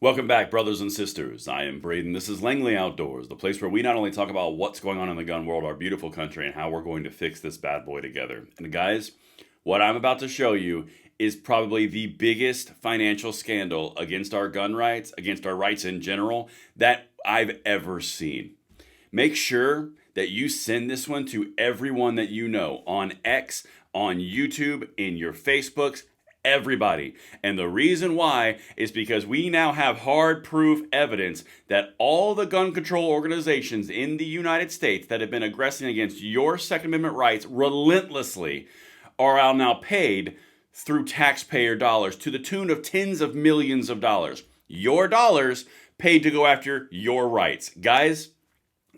Welcome back, brothers and sisters. I am Braden. This is Langley Outdoors, the place where we not only talk about what's going on in the gun world, our beautiful country, and how we're going to fix this bad boy together. And guys, what I'm about to show you is probably the biggest financial scandal against our gun rights, against our rights in general, that I've ever seen. Make sure that you send this one to everyone that you know on X, on YouTube, in your Facebooks, everybody. And the reason why is because we now have hard proof evidence that all the gun control organizations in the United States that have been aggressing against your Second Amendment rights relentlessly are now paid through taxpayer dollars to the tune of tens of millions of dollars. Your dollars paid to go after your rights. Guys,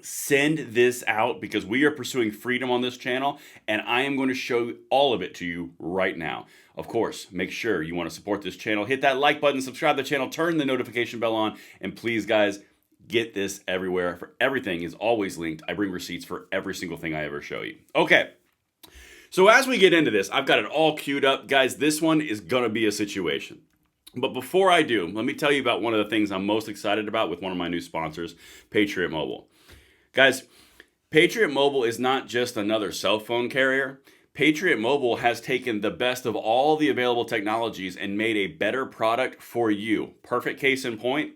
send this out because we are pursuing freedom on this channel, and I am going to show all of it to you right now. Of course, make sure you want to support this channel. Hit that like button, subscribe to the channel, turn the notification bell on, and please, guys, get this everywhere. For everything is always linked. I bring receipts for every single thing I ever show you. Okay, so as we get into this, I've got it all queued up. Guys, this one is going to be a situation. But before I do, let me tell you about one of the things I'm most excited about with one of my new sponsors, Patriot Mobile. Guys, Patriot Mobile is not just another cell phone carrier. Patriot Mobile has taken the best of all the available technologies and made a better product for you. Perfect case in point,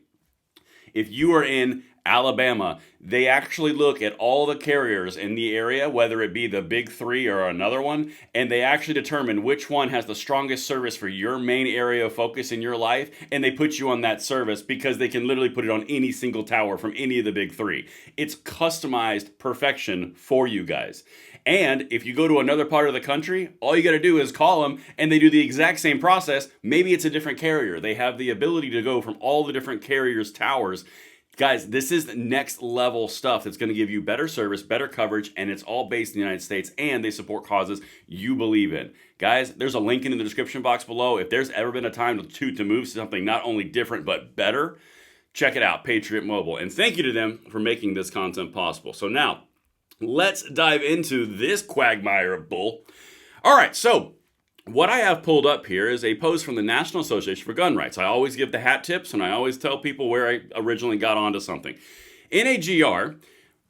if you are in Alabama, they actually look at all the carriers in the area, whether it be the big three or another one, and they actually determine which one has the strongest service for your main area of focus in your life, and they put you on that service because they can literally put it on any single tower from any of the big three. It's customized perfection for you guys. And if you go to another part of the country, all you got to do is call them and they do the exact same process. Maybe it's a different carrier. They have the ability to go from all the different carriers' towers. Guys, this is next level stuff that's going to give you better service, better coverage, and it's all based in the United States, and they support causes you believe in. Guys, there's a link in the description box below. If there's ever been a time to move to something not only different but better, check it out, Patriot Mobile. And thank you to them for making this content possible. So now, let's dive into this quagmire of bull. All right, so what I have pulled up here is a post from the National Association for Gun Rights. I always give the hat tips, and I always tell people where I originally got onto something. NAGR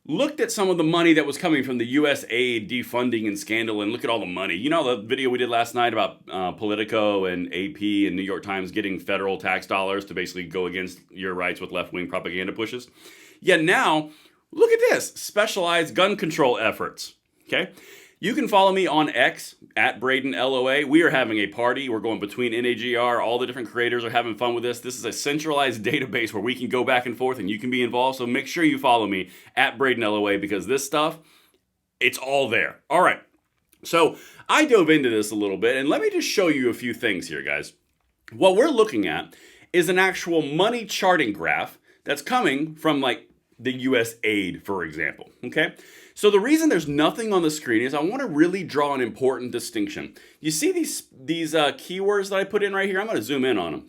looked at some of the money that was coming from the U.S. aid defunding and scandal, and look at all the money. You know the video we did last night about Politico and AP and New York Times getting federal tax dollars to basically go against your rights with left-wing propaganda pushes? Yeah, now, look at this, specialized gun control efforts, okay? You can follow me on X, at Braden LOA. We are having a party. We're going between NAGR. All the different creators are having fun with this. This is a centralized database where we can go back and forth and you can be involved. So make sure you follow me at Braden LOA because this stuff, it's all there. All right. So I dove into this a little bit and let me just show you a few things here, guys. What we're looking at is an actual money charting graph that's coming from like the U.S. aid, for example, okay? So the reason there's nothing on the screen is I want to really draw an important distinction. You see these keywords that I put in right here? I'm going to zoom in on them.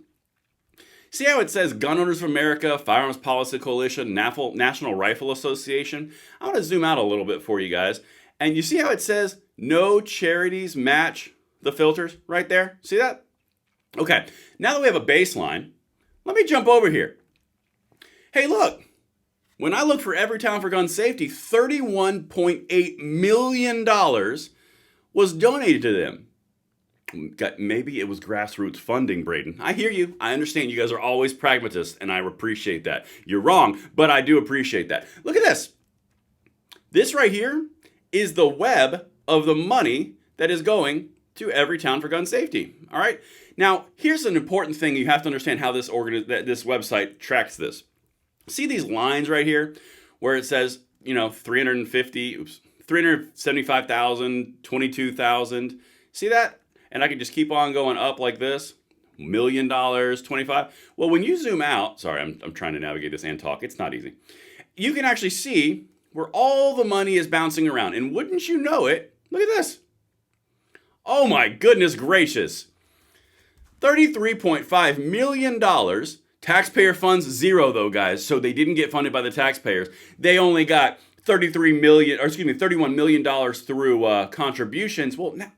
See how it says Gun Owners of America, Firearms Policy Coalition, National Rifle Association? I want to zoom out a little bit for you guys. And you see how it says no charities match the filters right there? See that? Okay, now that we have a baseline, let me jump over here. Hey, look. When I looked for Everytown for gun safety, $31.8 million was donated to them. Maybe it was grassroots funding, Braden. I hear you. I understand you guys are always pragmatists, and I appreciate that. You're wrong, but I do appreciate that. Look at this. This right here is the web of the money that is going to Everytown for gun safety. All right? Now, here's an important thing. You have to understand how this website tracks this. See these lines right here where it says, 375,000, 22,000. See that? And I can just keep on going up like this. $1 million, 25. Well, when you zoom out, sorry, I'm trying to navigate this and talk. It's not easy. You can actually see where all the money is bouncing around. And wouldn't you know it, look at this. Oh my goodness gracious. $33.5 million. Taxpayer funds, zero though, guys. So they didn't get funded by the taxpayers. They only got $31 million through contributions. Well, now,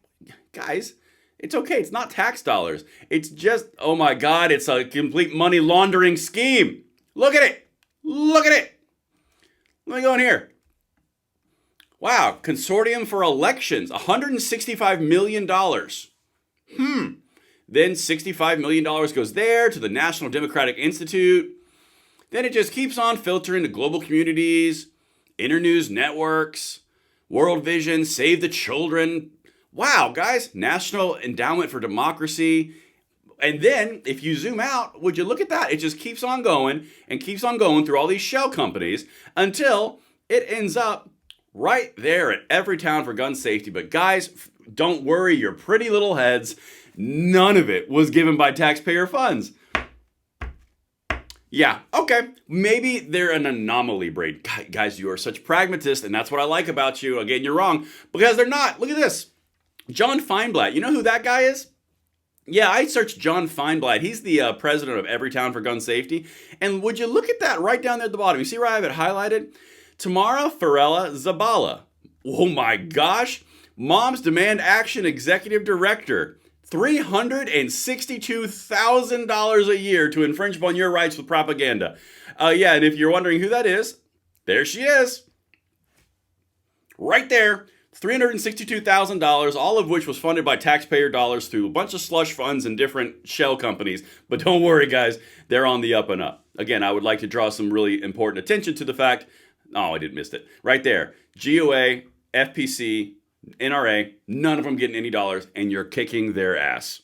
guys, It's okay. It's not tax dollars. It's just, oh my God, it's a complete money laundering scheme. Look at it. Look at it. Let me go in here. Wow, Consortium for Elections, $165 million. Then $65 million goes there to the National Democratic Institute. Then it just keeps on filtering to global communities, internews networks, World Vision, Save the Children. Wow, guys, National Endowment for Democracy. And then, if you zoom out, would you look at that? It just keeps on going and keeps on going through all these shell companies until it ends up right there at Everytown for gun safety. But guys, don't worry your pretty little heads. None of it was given by taxpayer funds. Yeah, okay, maybe they're an anomaly, Braid. Guys, you are such pragmatists, and that's what I like about you. Again, you're wrong, because they're not. Look at this. John Feinblatt. You know who that guy is? Yeah, I searched John Feinblatt. He's the president of Everytown for gun safety. And would you look at that right down there at the bottom? You see where I have it highlighted? Tamara Farella Zabala. Oh my gosh. Moms Demand Action Executive Director. $362,000 a year to infringe upon your rights with propaganda. Yeah, and if you're wondering who that is, there she is. Right there. $362,000, all of which was funded by taxpayer dollars through a bunch of slush funds and different shell companies. But don't worry, guys, they're on the up and up. Again, I would like to draw some really important attention to the fact, oh, I didn't miss it. Right there, GOA, FPC, NRA, none of them getting any dollars, and you're kicking their ass.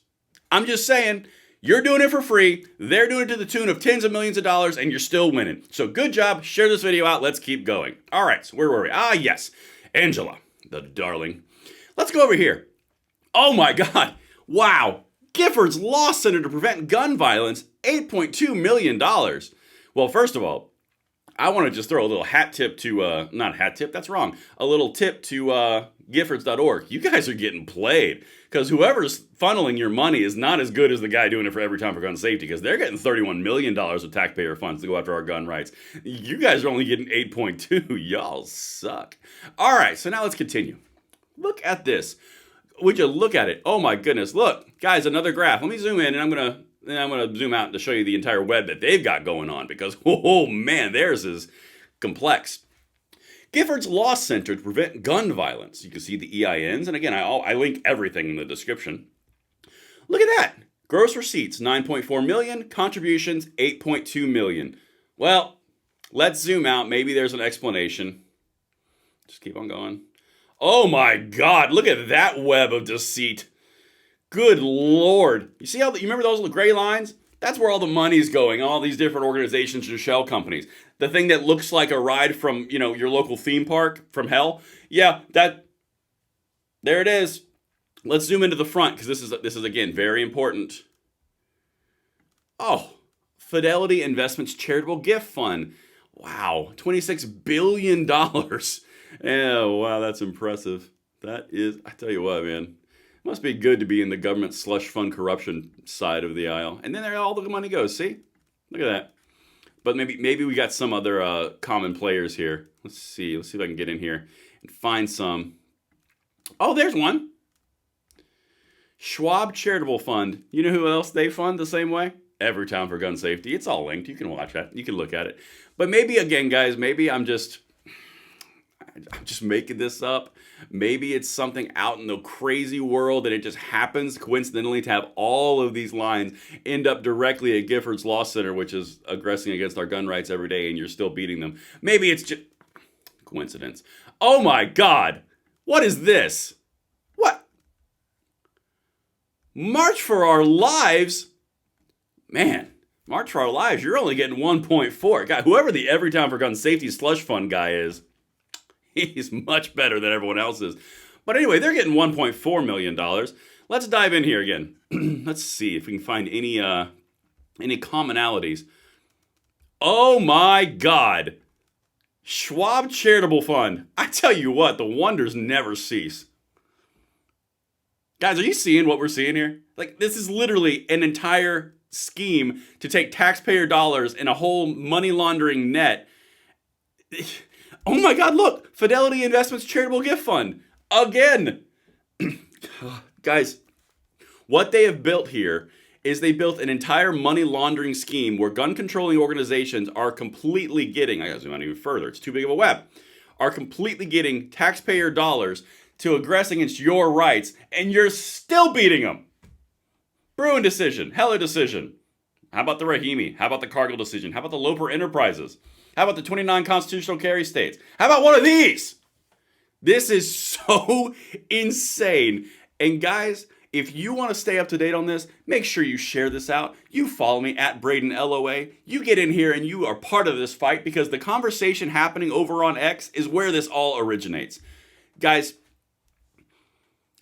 I'm just saying, you're doing it for free, they're doing it to the tune of tens of millions of dollars, and you're still winning. So good job, share this video out, let's keep going. All right, so where were we? Ah, yes, Angela. The darling. Let's go over here. Oh my God. Wow. Giffords Law Center to prevent gun violence, $8.2 million. Well, first of all, I want to just throw a little hat tip to, not hat tip, that's wrong. A little tip to Giffords.org. You guys are getting played because whoever's funneling your money is not as good as the guy doing it for Everytown for gun safety because they're getting $31 million of taxpayer funds to go after our gun rights. You guys are only getting 8.2. Y'all suck. All right, so now let's continue. Look at this. Would you look at it? Oh my goodness. Look, guys, another graph. Let me zoom in and I'm gonna zoom out to show you the entire web that they've got going on because, oh man, theirs is complex. Giffords Law Center to prevent gun violence. You can see the EINs, and again, I link everything in the description. Look at that. Gross receipts, 9.4 million. Contributions, 8.2 million. Well, let's zoom out. Maybe there's an explanation. Just keep on going. Oh my God, look at that web of deceit. Good Lord. You see how, you remember those little gray lines? That's where all the money's going, all these different organizations and shell companies. The thing that looks like a ride from, your local theme park from hell. Yeah, there it is. Let's zoom into the front because this is again very important. Oh, Fidelity Investments Charitable Gift Fund. Wow, $26 billion. Oh, wow, that's impressive. That is, I tell you what, man. It must be good to be in the government slush fund corruption side of the aisle. And then there all the money goes, see? Look at that. But maybe we got some other common players here. Let's see if I can get in here and find some. Oh, there's one. Schwab Charitable Fund. You know who else they fund the same way? Everytown for gun safety. It's all linked. You can watch that. You can look at it. But maybe, again, guys, maybe I'm just making this up. Maybe it's something out in the crazy world that it just happens coincidentally to have all of these lines end up directly at Giffords Law Center, which is aggressing against our gun rights every day, and you're still beating them. Maybe it's just coincidence. Oh my God. What is this? What? March for Our Lives? Man, March for Our Lives, you're only getting 1.4. God, whoever the Everytown for Gun Safety Slush Fund guy is, he's much better than everyone else is. But anyway, they're getting $1.4 million. Let's dive in here again. Let's see if we can find any commonalities. Oh my God. Schwab Charitable Fund. I tell you what, the wonders never cease. Guys, are you seeing what we're seeing here? Like, this is literally an entire scheme to take taxpayer dollars in a whole money laundering net. Oh my God, look, Fidelity Investments Charitable Gift Fund. Again. Guys, What they have built here is they built an entire money laundering scheme where gun controlling organizations are completely getting, I gotta zoom out even further, it's too big of a web, are completely getting taxpayer dollars to aggress against your rights, and you're still beating them. Bruin decision, Heller decision. How about the Rahimi? How about the Cargill decision? How about the Loper Enterprises? How about the 29 constitutional carry states? How about one of these? This is so insane. And guys, if you want to stay up to date on this, make sure you share this out. You follow me at Braden LOA. You get in here and you are part of this fight because the conversation happening over on X is where this all originates. Guys,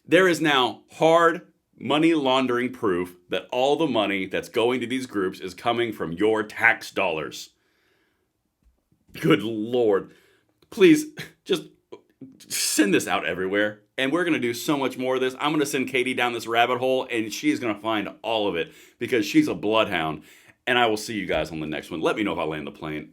there is now hard money laundering proof that all the money that's going to these groups is coming from your tax dollars. Good Lord. Please, just send this out everywhere. And we're going to do so much more of this. I'm going to send Katie down this rabbit hole, and she's going to find all of it because she's a bloodhound. And I will see you guys on the next one. Let me know if I land the plane.